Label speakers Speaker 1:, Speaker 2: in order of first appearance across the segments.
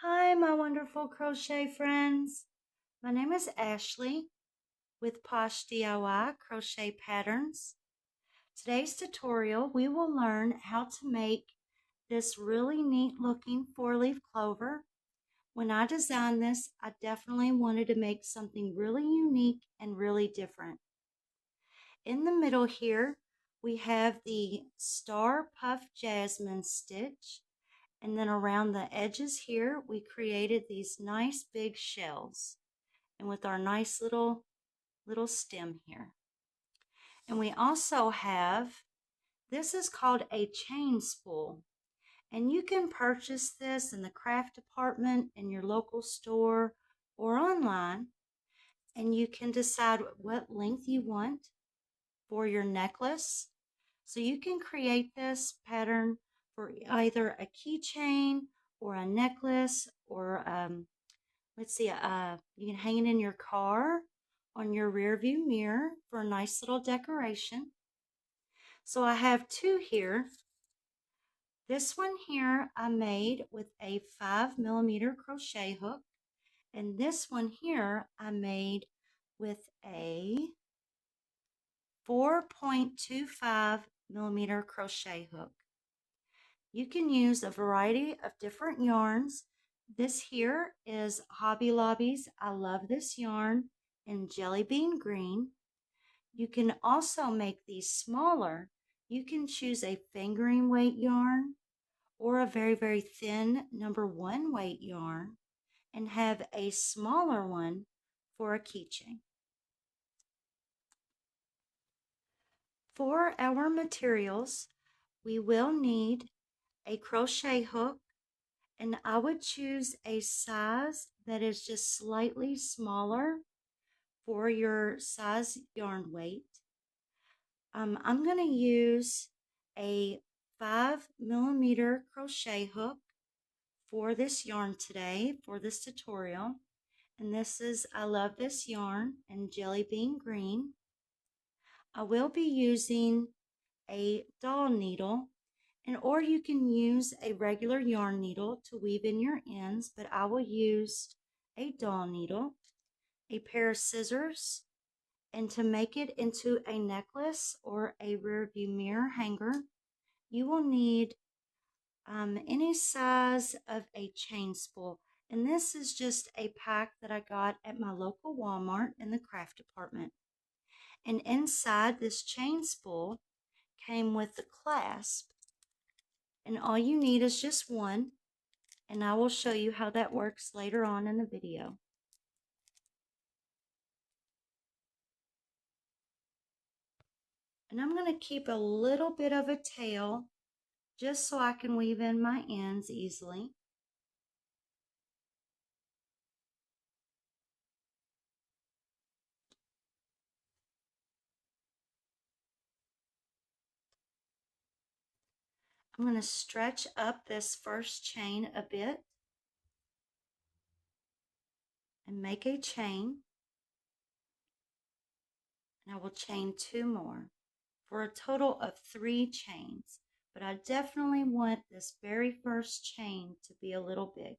Speaker 1: Hi, my wonderful crochet friends. My name is Ashley with Posh DIY Crochet Patterns. Today's tutorial, we will learn how to make this really neat looking 4-leaf clover. When I designed this, I definitely wanted to make something really unique and really different. In the middle here, we have the Star Puff Jasmine stitch. And then around the edges here, we created these nice big shells. And with our nice little stem here. And we also have, this is called a chain spool. And you can purchase this in the craft department in your local store or online. And you can decide what length you want for your necklace. So you can create this pattern for either a keychain or a necklace or let's see, you can hang it in your car on your rear view mirror for a nice little decoration. So I have two here. This one here I made with a 5mm crochet hook, and this one here I made with a 4.25mm crochet hook. You can use a variety of different yarns. This here is Hobby Lobby's I Love This Yarn in Jelly Bean Green. You can also make these smaller. You can choose a fingering weight yarn or a very, very thin #1 weight yarn and have a smaller one for a keychain. For our materials, we will need a crochet hook, and I would choose a size that is just slightly smaller for your size yarn weight. I'm going to use a 5mm crochet hook for this yarn today, for this tutorial. And this is I Love This Yarn in Jelly Bean Green. I will be using a doll needle, or you can use a regular yarn needle to weave in your ends, but I will use a doll needle, a pair of scissors, and to make it into a necklace or a rear view mirror hanger, you will need any size of a chain spool. And this is just a pack that I got at my local Walmart in the craft department. And inside this chain spool came with the clasp. And all you need is just one. And I will show you how that works later on in the video. And I'm going to keep a little bit of a tail just so I can weave in my ends easily. I'm going to stretch up this first chain a bit and make a chain. And I will chain 2 more for a total of 3 chains. But I definitely want this very first chain to be a little big.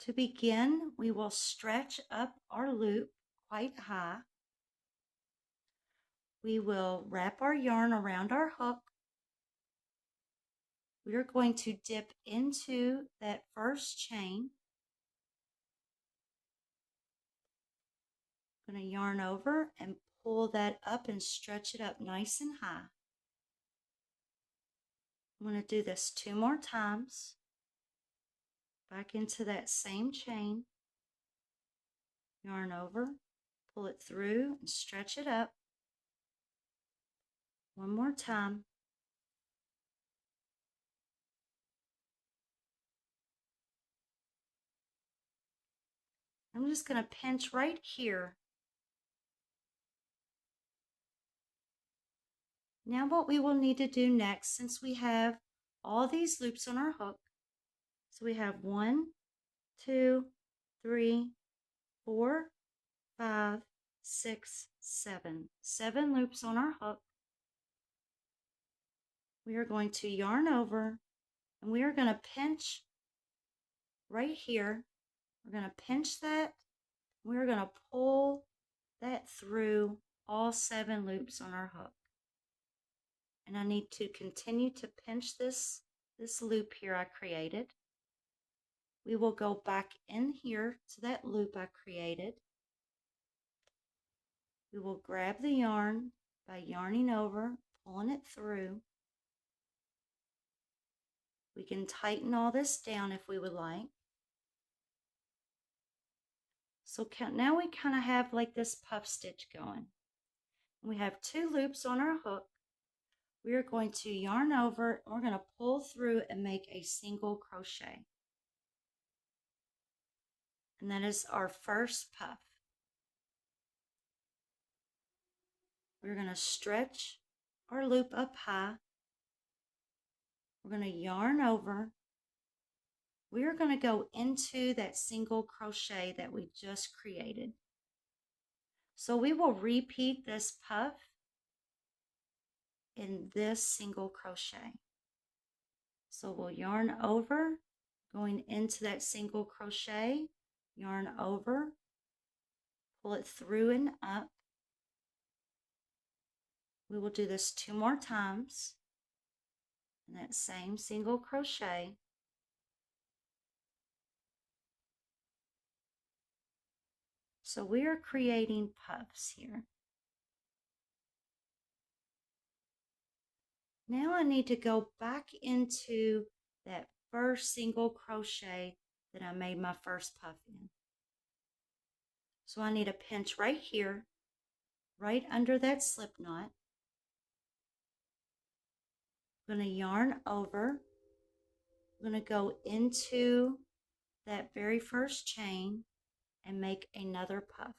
Speaker 1: To begin, we will stretch up our loop quite high. We will wrap our yarn around our hook. We are going to dip into that first chain. I'm going to yarn over and pull that up and stretch it up nice and high. I'm going to do this 2 more times. Back into that same chain. Yarn over, pull it through and stretch it up. 1 more time. I'm just going to pinch right here. Now what we will need to do next, since we have all these loops on our hook, so we have 1, 2, 3, 4, 5, 6, 7. 7 loops on our hook. We are going to yarn over, And we are going to pinch right here. We're going to pinch that. We're going to pull that through all 7 loops on our hook. And I need to continue to pinch this loop here I created. We will go back in here to that loop I created. We will grab the yarn by yarning over, pulling it through. We can tighten all this down if we would like. So now we kind of have like this puff stitch going. We have 2 loops on our hook. We are going to yarn over, and we're going to pull through and make a single crochet. And that is our first puff. We're going to stretch our loop up high. We're going to yarn over. We're going to go into that single crochet that we just created. So we will repeat this puff in this single crochet. So we'll yarn over, going into that single crochet, yarn over, pull it through and up. We will do this 2 more times in that same single crochet. So we are creating puffs here. Now I need to go back into that first single crochet that I made my first puff in. So I need a pinch right here, right under that slip knot. I'm going to yarn over. I'm going to go into that very first chain and make another puff.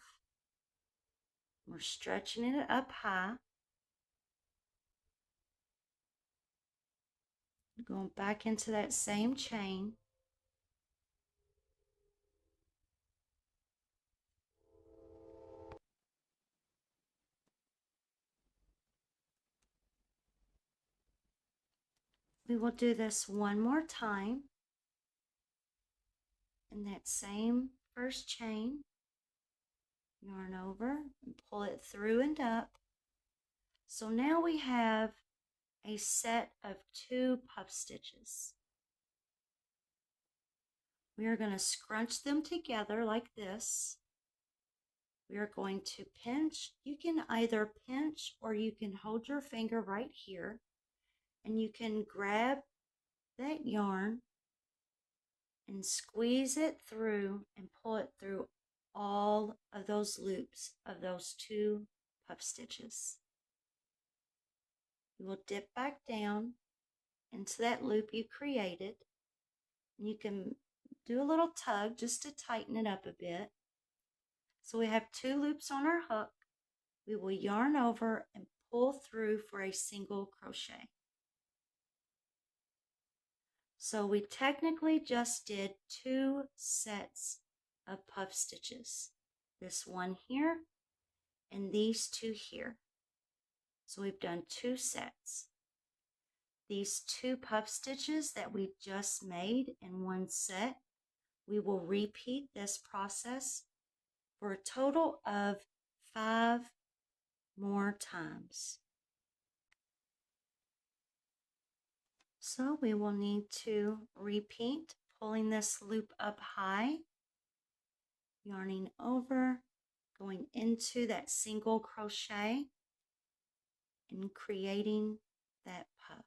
Speaker 1: We're stretching it up high. Going back into that same chain. We will do this 1 more time in that same first chain. Yarn over and pull it through and up. So now we have a set of 2 puff stitches. We are going to scrunch them together like this. We are going to pinch. You can either pinch or you can hold your finger right here and you can grab that yarn and squeeze it through and pull it through all of those loops of those 2 puff stitches. You will dip back down into that loop you created. And you can do a little tug just to tighten it up a bit. So we have 2 loops on our hook. We will yarn over and pull through for a single crochet. So we technically just did 2 sets of puff stitches. This one here and these 2 here. So we've done 2 sets. These 2 puff stitches that we just made in one set, we will repeat this process for a total of 5 more times. So we will need to repeat, pulling this loop up high, yarning over, going into that single crochet, and creating that puff.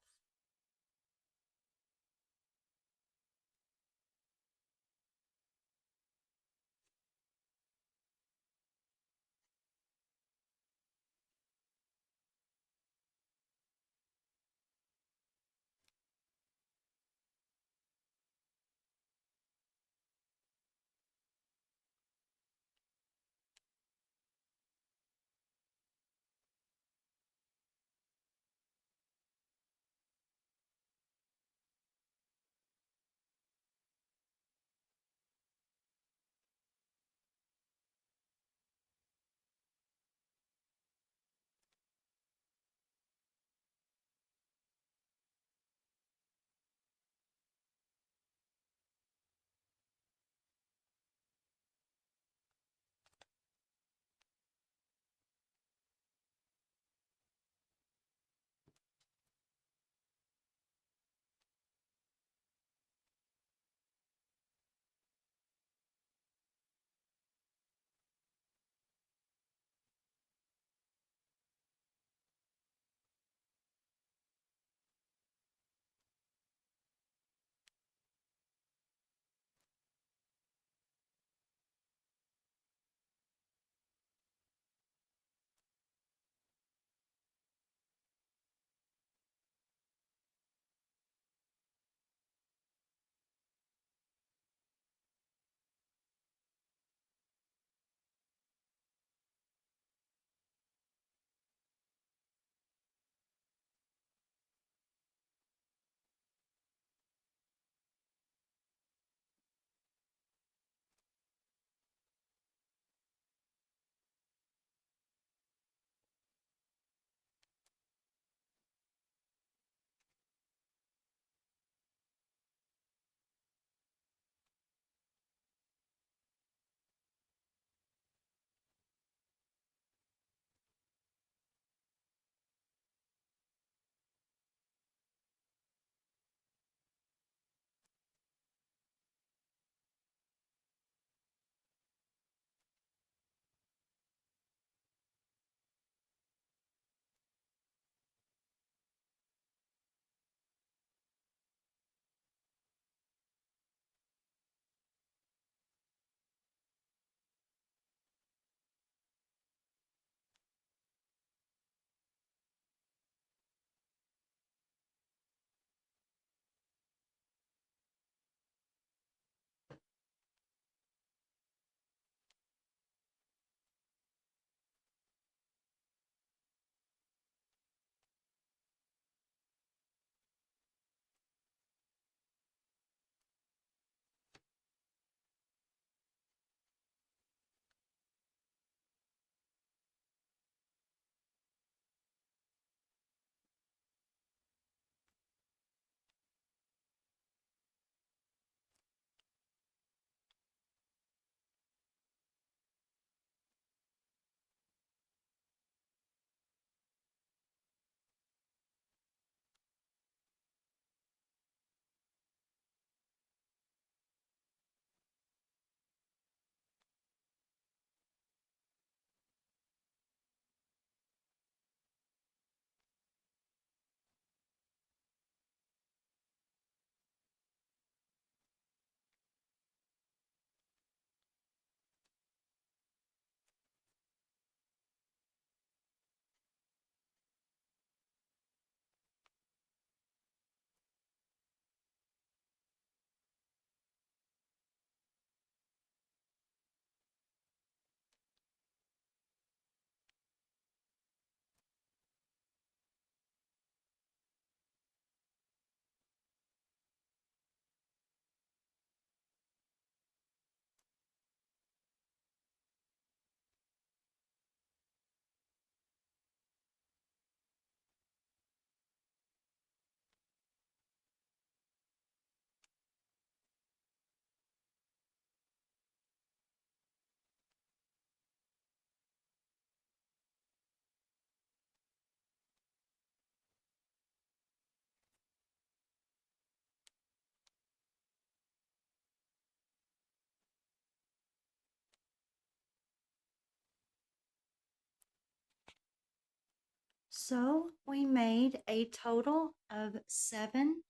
Speaker 1: So we made a total of 7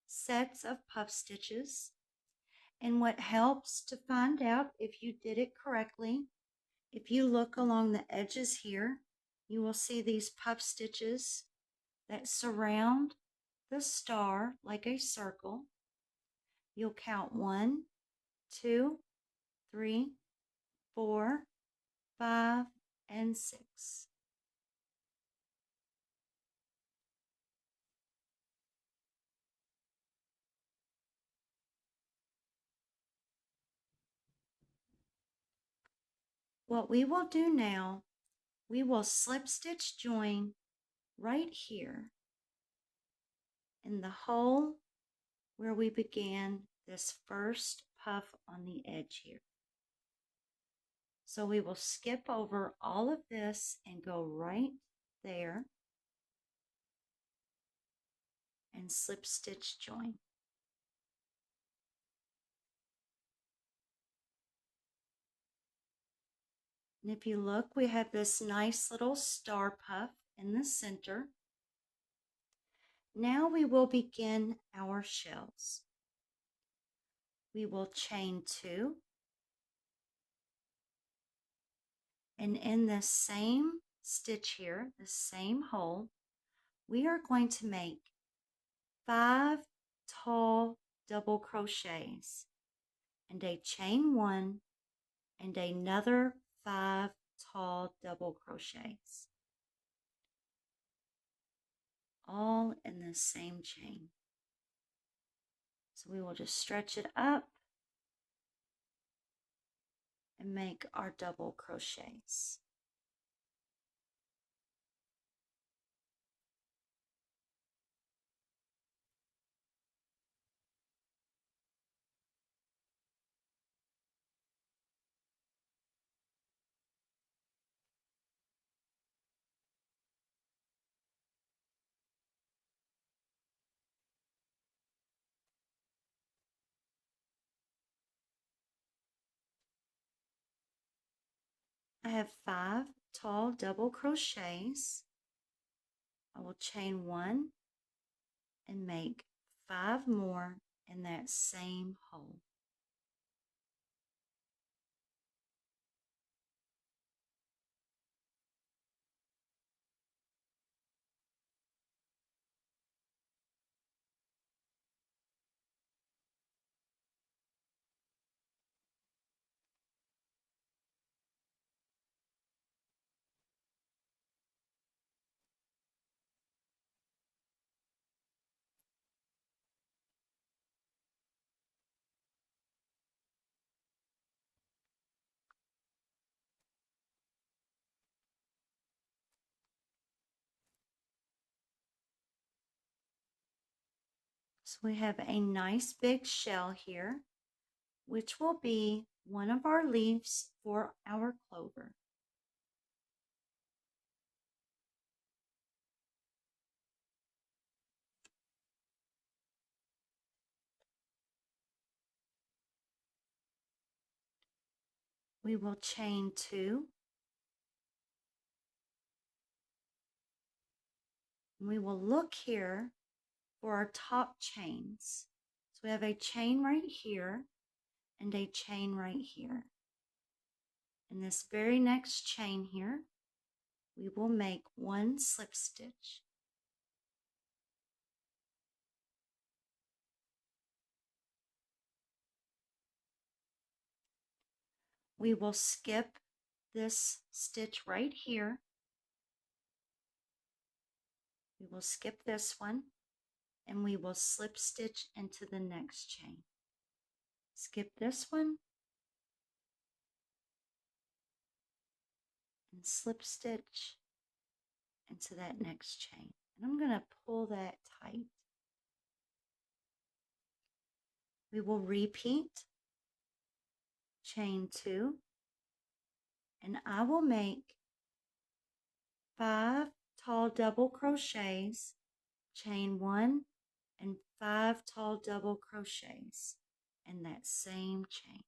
Speaker 1: sets of puff stitches. And what helps to find out if you did it correctly, if you look along the edges here, you will see these puff stitches that surround the star like a circle. You'll count 1, 2, 3, 4, 5, and 6. What we will do now, we will slip stitch join right here in the hole where we began this first puff on the edge here. So we will skip over all of this and go right there and slip stitch join. And if you look, we have this nice little star puff in the center. Now we will begin our shells. We will chain 2. And in the same stitch here, the same hole, we are going to make 5 tall double crochets and a chain 1 and another 5 tall double crochets, all in the same chain. So we will just stretch it up and make our double crochets. I have 5 tall double crochets. I will chain 1 and make 5 more in that same hole. So we have a nice big shell here, which will be one of our leaves for our clover. We will chain 2. We will look here for our top chains. So we have a chain right here and a chain right here. In this very next chain here, we will make 1 slip stitch. We will skip this stitch right here. We will skip this one and we will slip stitch into the next chain. Skip this one and slip stitch into that next chain. And I'm going to pull that tight. We will repeat chain 2 and I will make 5 tall double crochets, chain 1 and 5 tall double crochets in that same chain.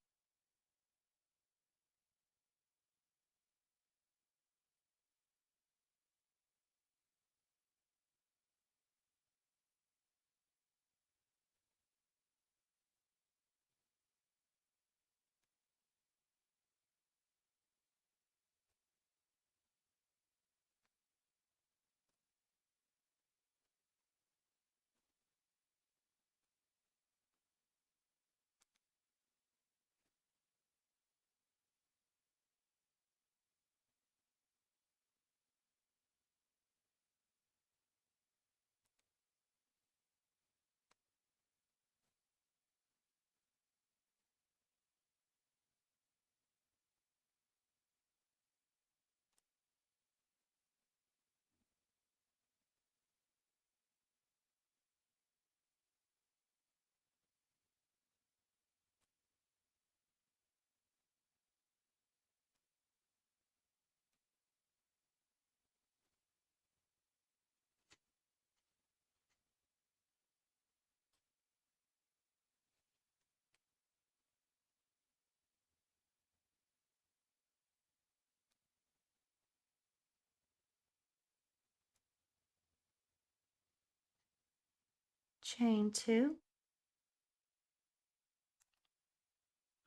Speaker 1: chain 2.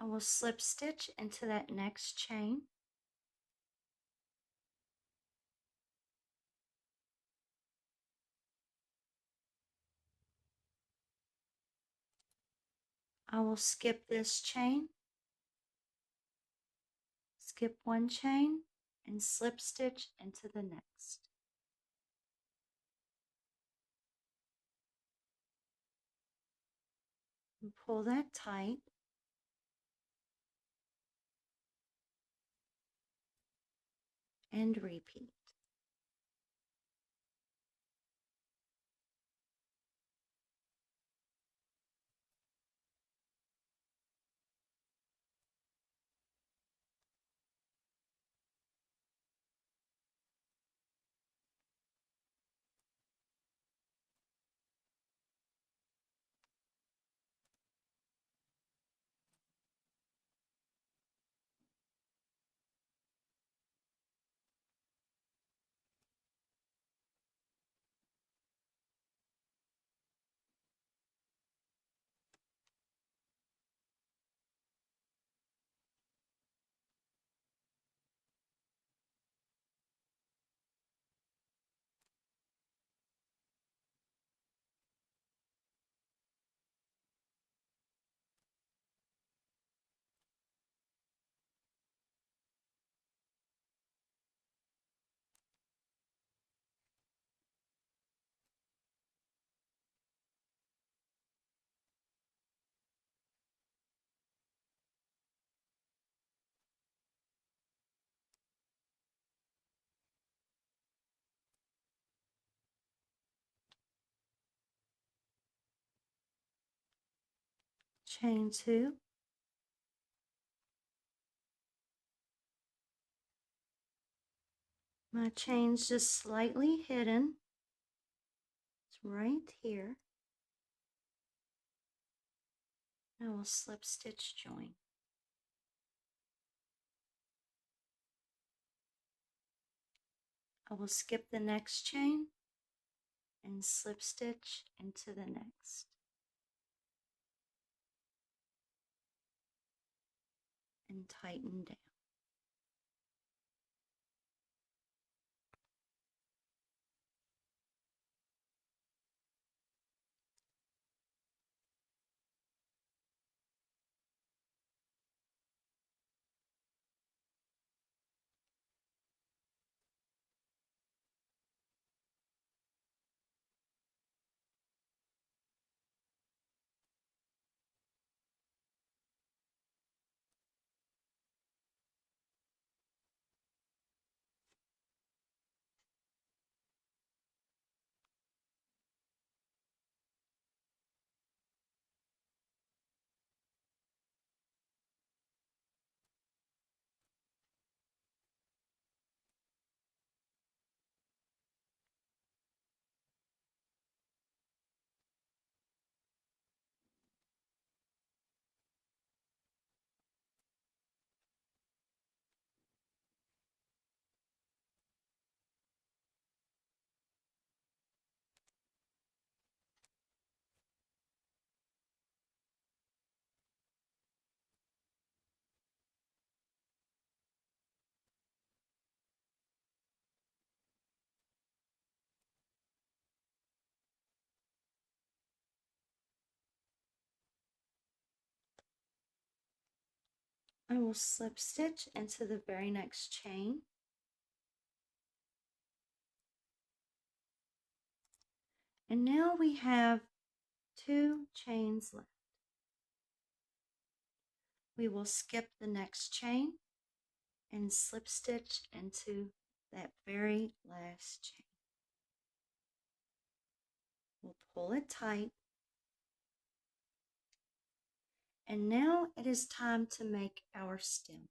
Speaker 1: I will slip stitch into that next chain. I will skip this chain, skip one chain, and slip stitch into the next. And pull that tight. And repeat. Chain 2. My chain's just slightly hidden. It's right here. I will slip stitch join. I will skip the next chain and slip stitch into the next. And tighten down. I will slip stitch into the very next chain. And now we have 2 chains left. We will skip the next chain and slip stitch into that very last chain. We'll pull it tight. And now it is time to make our stem.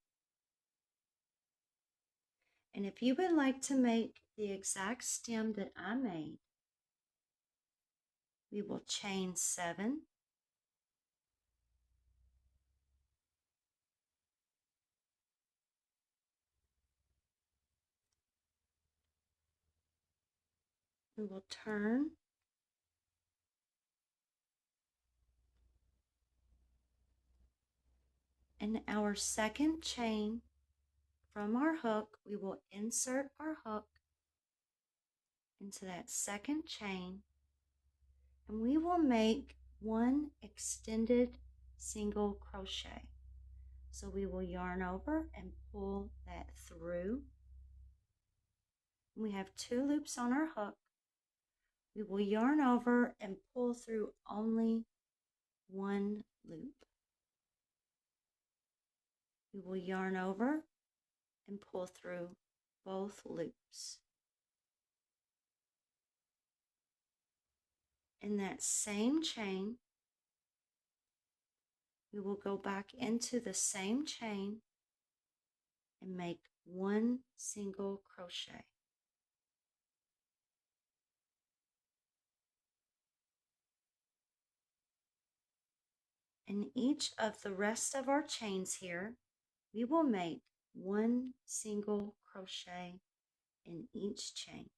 Speaker 1: And if you would like to make the exact stem that I made, we will chain 7. We will turn In our second chain from our hook, we will insert our hook into that second chain, and we will make one extended single crochet. So we will yarn over and pull that through. We have 2 loops on our hook. We will yarn over and pull through only 1 loop. We will yarn over and pull through both loops. In that same chain, we will go back into the same chain and make 1 single crochet. In each of the rest of our chains here, we will make 1 single crochet in each chain.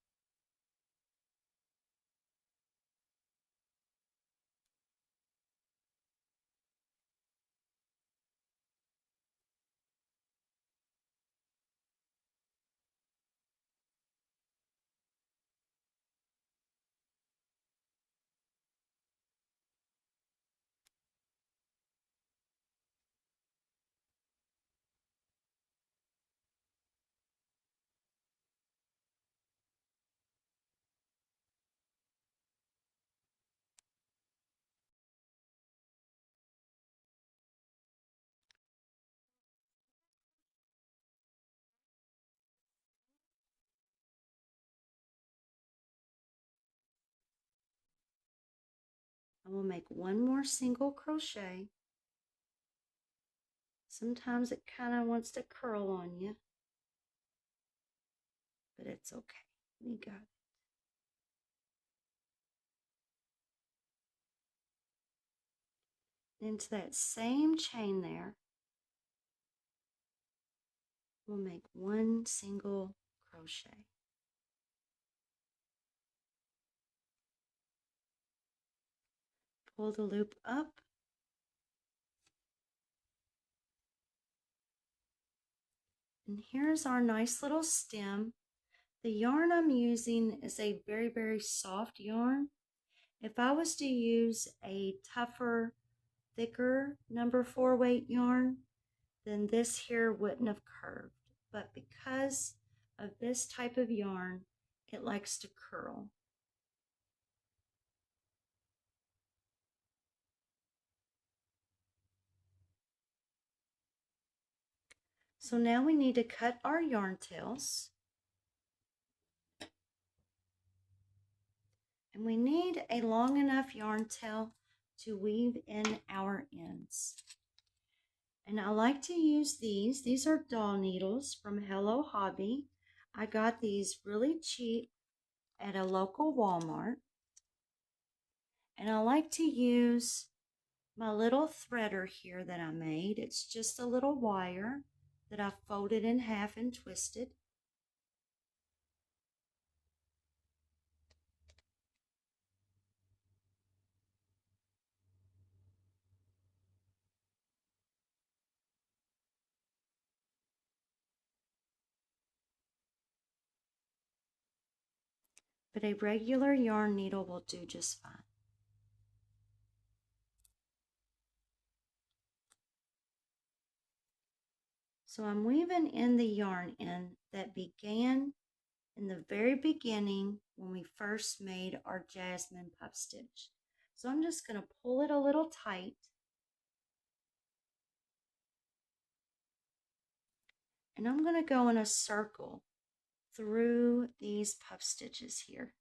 Speaker 1: I will make 1 more single crochet. Sometimes it kind of wants to curl on you, but it's okay. We got it. Into that same chain there, we'll make 1 single crochet. Pull the loop up, and here's our nice little stem. The yarn I'm using is a very, very soft yarn. If I was to use a tougher, thicker number 4 weight yarn, then this here wouldn't have curved. But because of this type of yarn, it likes to curl. So now we need to cut our yarn tails. And we need a long enough yarn tail to weave in our ends. And I like to use these. These are doll needles from Hello Hobby. I got these really cheap at a local Walmart. And I like to use my little threader here that I made. It's just a little wire that I folded in half and twisted. But a regular yarn needle will do just fine. So I'm weaving in the yarn end that began in the very beginning when we first made our jasmine puff stitch. So I'm just going to pull it a little tight. And I'm going to go in a circle through these puff stitches here.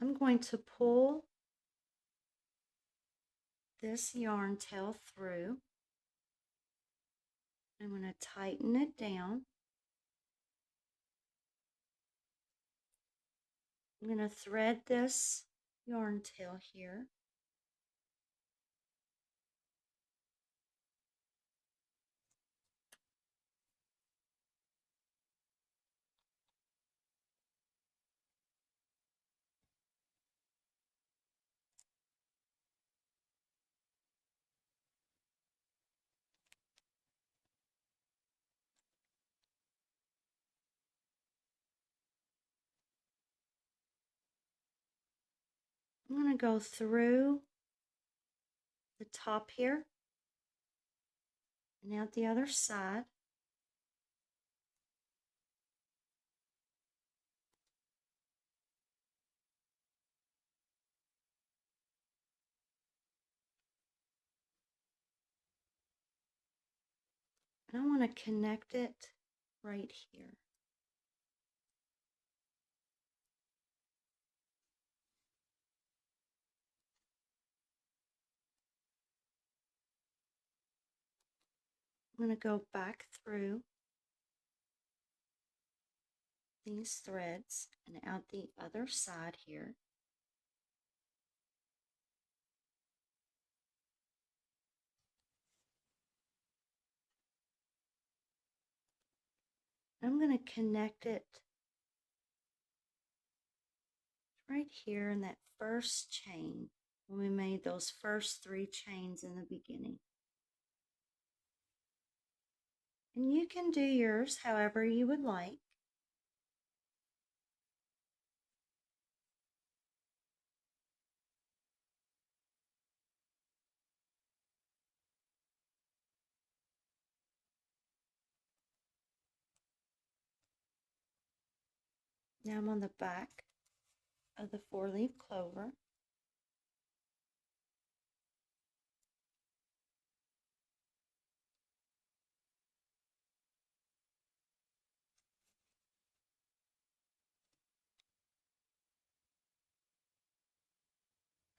Speaker 1: I'm going to pull this yarn tail through. I'm going to tighten it down. I'm going to thread this yarn tail here. I'm going to go through the top here and out the other side. And I want to connect it right here. I'm going to go back through these threads and out the other side here. I'm going to connect it right here in that first chain when we made those first 3 chains in the beginning. And you can do yours however you would like. Now I'm on the back of the 4-leaf clover.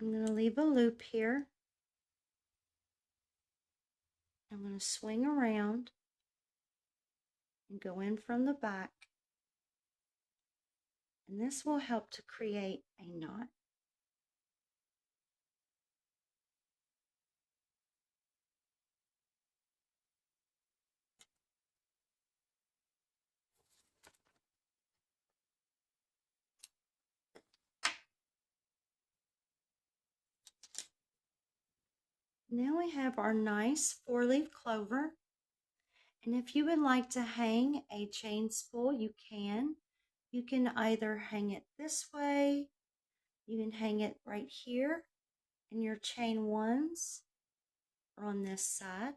Speaker 1: I'm going to leave a loop here. I'm going to swing around and go in from the back. And this will help to create a knot. Now we have our nice 4-leaf clover. And if you would like to hang a chain spool, you can. You can either hang it this way, you can hang it right here in your chain ones, or on this side.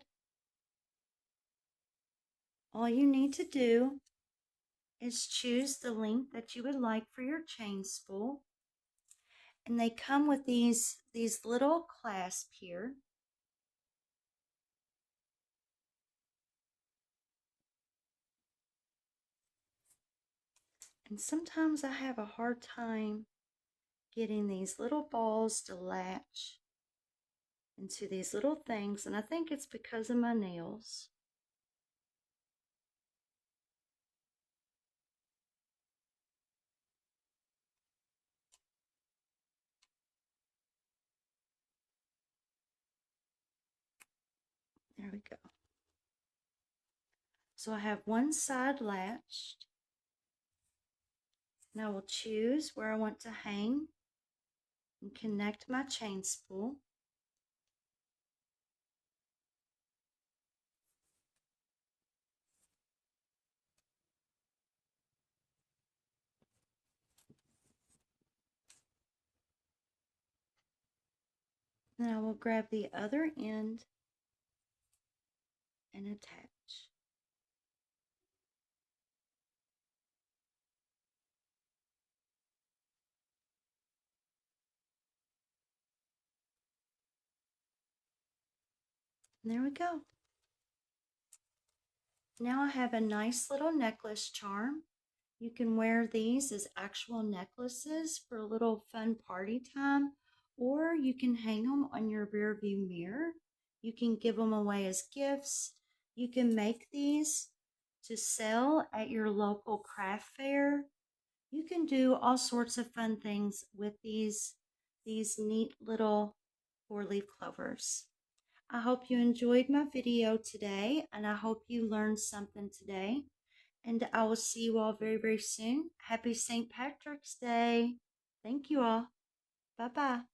Speaker 1: All you need to do is choose the length that you would like for your chain spool. And they come with these little clasps here. And sometimes I have a hard time getting these little balls to latch into these little things, and I think it's because of my nails. There we go. So I have one side latched. Now I will choose where I want to hang and connect my chain spool. Then I will grab the other end and attach. And there we go. Now I have a nice little necklace charm. You can wear these as actual necklaces for a little fun party time, or you can hang them on your rear view mirror. You can give them away as gifts. You can make these to sell at your local craft fair. You can do all sorts of fun things with these neat little 4-leaf clovers. I hope you enjoyed my video today, and I hope you learned something today. And I will see you all very, very soon. Happy St. Patrick's Day. Thank you all. Bye-bye.